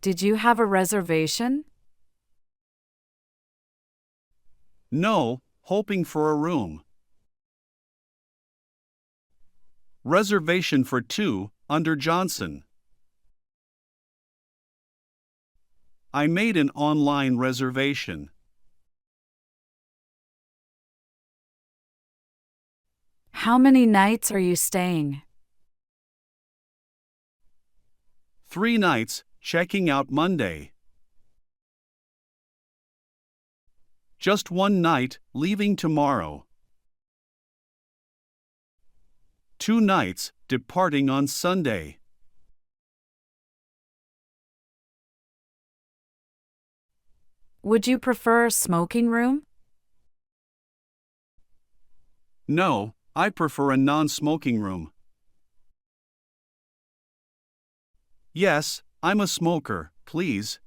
Did you have a reservation? No, hoping for a room. Reservation for 2, under Johnson. I made an online reservation. How many nights are you staying? 3 nights, checking out Monday. Just 1 night, leaving tomorrow. 2 nights, departing on Sunday. Would you prefer a smoking room? No, I prefer a non-smoking room. Yes, I'm a smoker, please.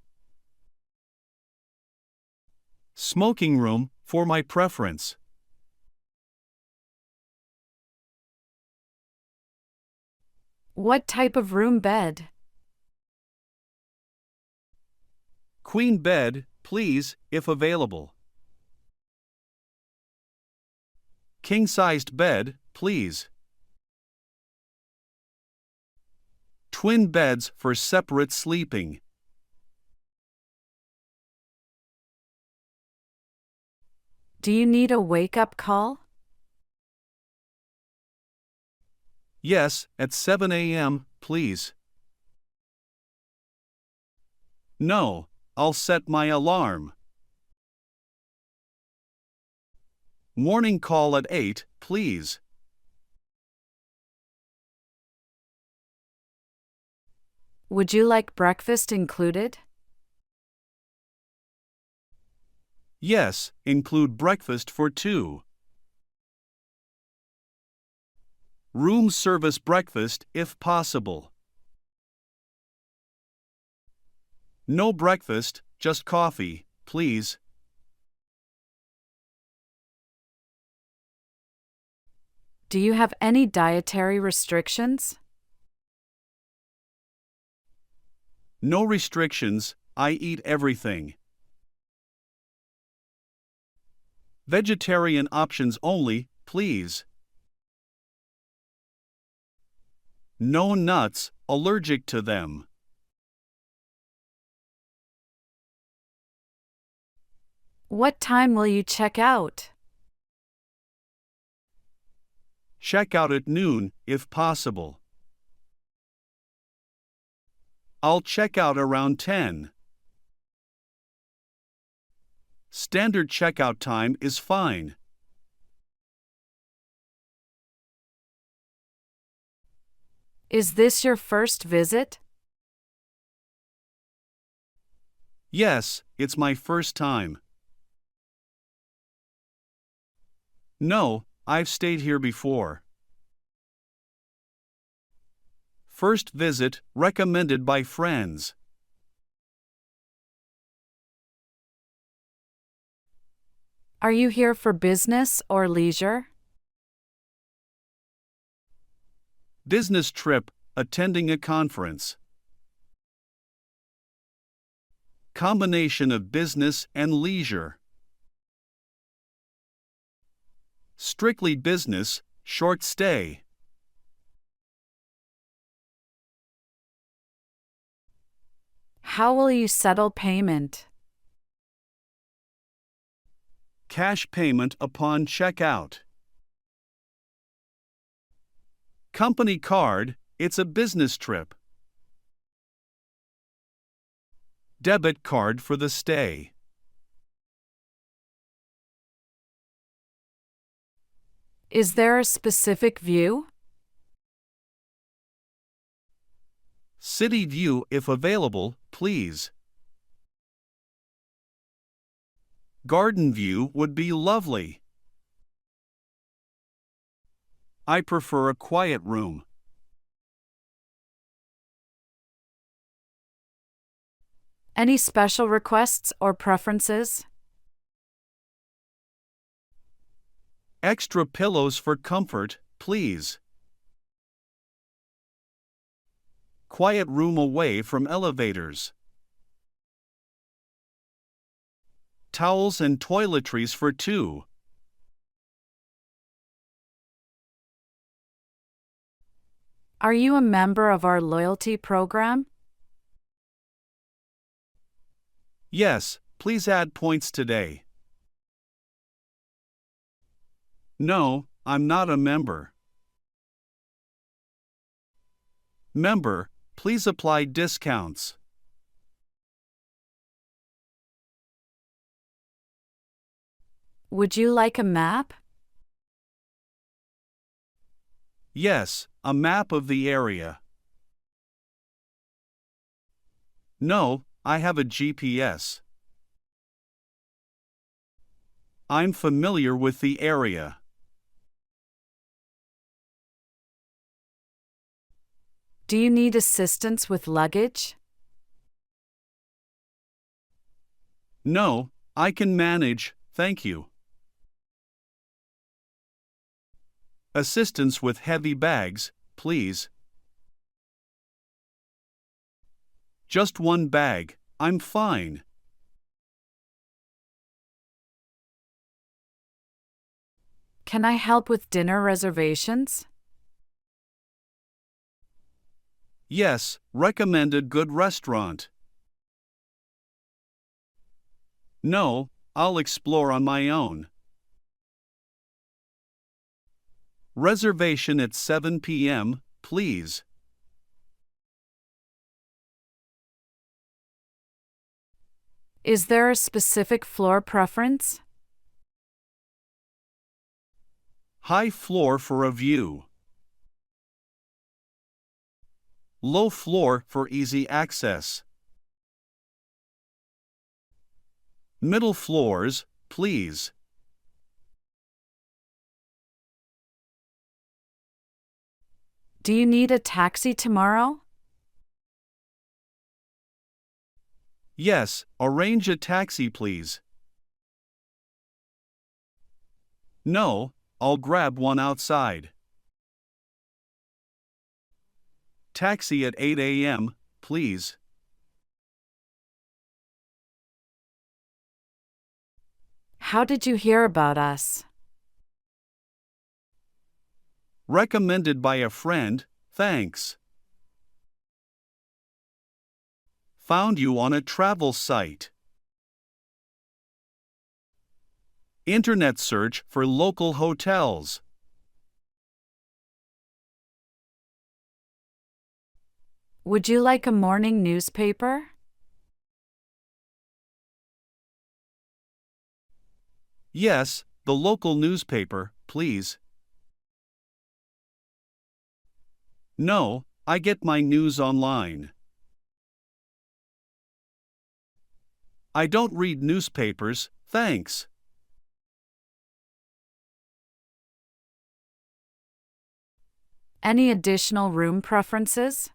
Smoking room, for my preference. What type of room bed? Queen bed, please, if available. King-sized bed, please. Twin beds for separate sleeping. Do you need a wake-up call? Yes, at 7 a.m., please. No, I'll set my alarm. Morning call at 8, please. Would you like breakfast included? Yes, include breakfast for 2. Room service breakfast if possible. No breakfast, just coffee, please. Do you have any dietary restrictions? No restrictions, I eat everything. Vegetarian options only, please. No nuts, allergic to them. What time will you check out? Check out at noon, if possible. I'll check out around 10. Standard checkout time is fine. Is this your first visit? Yes, it's my first time. No, I've stayed here before. First visit, recommended by friends. Are you here for business or leisure? Business trip, attending a conference. Combination of business and leisure. Strictly business, short stay. How will you settle payment? Cash payment upon checkout. Company card, it's a business trip. Debit card for the stay. Is there a specific view? City view if available, please. Garden view would be lovely. I prefer a quiet room. Any special requests or preferences? Extra pillows for comfort, please. Quiet room away from elevators. towels and toiletries for two. Are you a member of our loyalty program? Yes, please add points today. No, I'm not a member. Member, please apply discounts. Would you like a map? Yes, a map of the area. No, I have a GPS. I'm familiar with the area. Do you need assistance with luggage? No, I can manage, thank you. Assistance with heavy bags, please. Just one bag, I'm fine. Can I help with dinner reservations? Yes, recommend a good restaurant. No, I'll explore on my own. Reservation at 7 p.m., please. Is there a specific floor preference? High floor for a view. Low floor for easy access. Middle floors, please. Do you need a taxi tomorrow? Yes, arrange a taxi, please. No, I'll grab one outside. Taxi at 8 a.m., please. How did you hear about us? Recommended by a friend, thanks. Found you on a travel site. Internet search for local hotels. Would you like a morning newspaper? Yes, the local newspaper, please. No, I get my news online. I don't read newspapers, thanks. Any additional room preferences?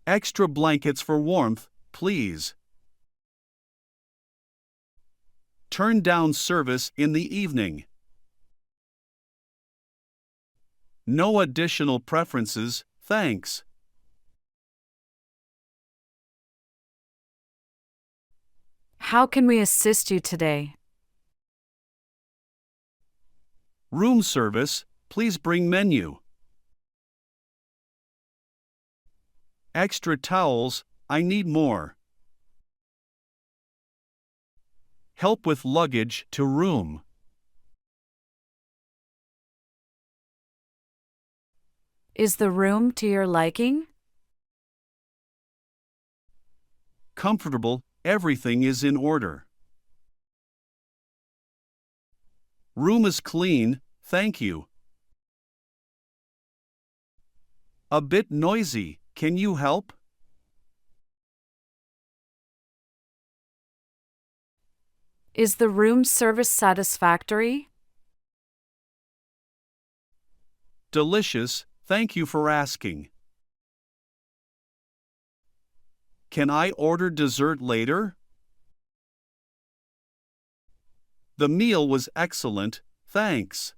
Extra blankets for warmth, please. Turn down service in the evening. No additional preferences, thanks. How can we assist you today? Room service, please bring menu. Extra towels, I need more. Help with luggage to room. Is the room to your liking? Comfortable, everything is in order. Room is clean, thank you. A bit noisy, can you help? Is the room service satisfactory? Delicious, thank you for asking. Can I order dessert later? The meal was excellent, thanks.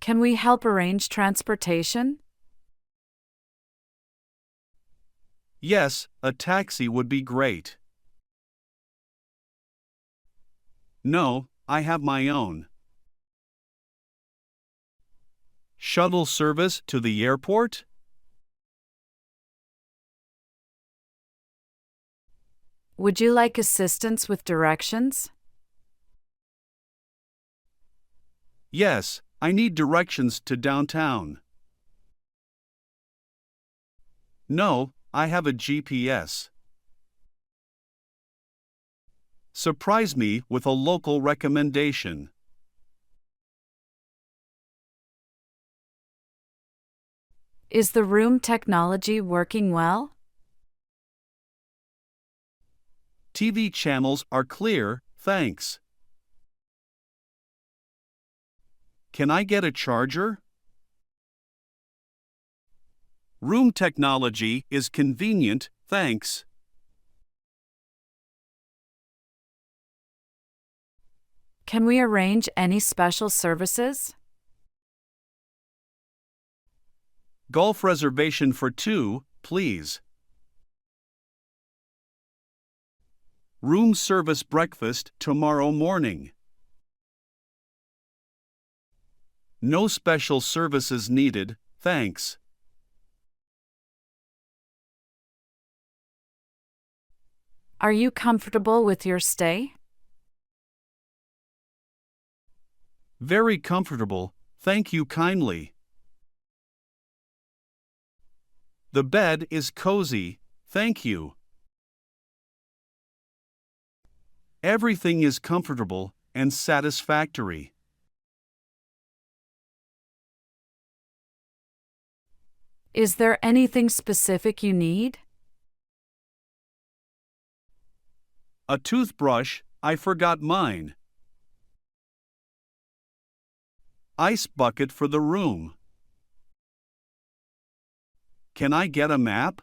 Can we help arrange transportation? Yes, a taxi would be great. No, I have my own. Shuttle service to the airport? Would you like assistance with directions? Yes, I need directions to downtown. No, I have a GPS. Surprise me with a local recommendation. Is the room technology working well? TV channels are clear, thanks. Can I get a charger? Room technology is convenient, thanks. Can we arrange any special services? Golf reservation for 2, please. Room service breakfast tomorrow morning. No special services needed, thanks. Are you comfortable with your stay? Very comfortable, thank you kindly. The bed is cozy, thank you. Everything is comfortable and satisfactory. Is there anything specific you need? A toothbrush, I forgot mine. Ice bucket for the room. Can I get a map?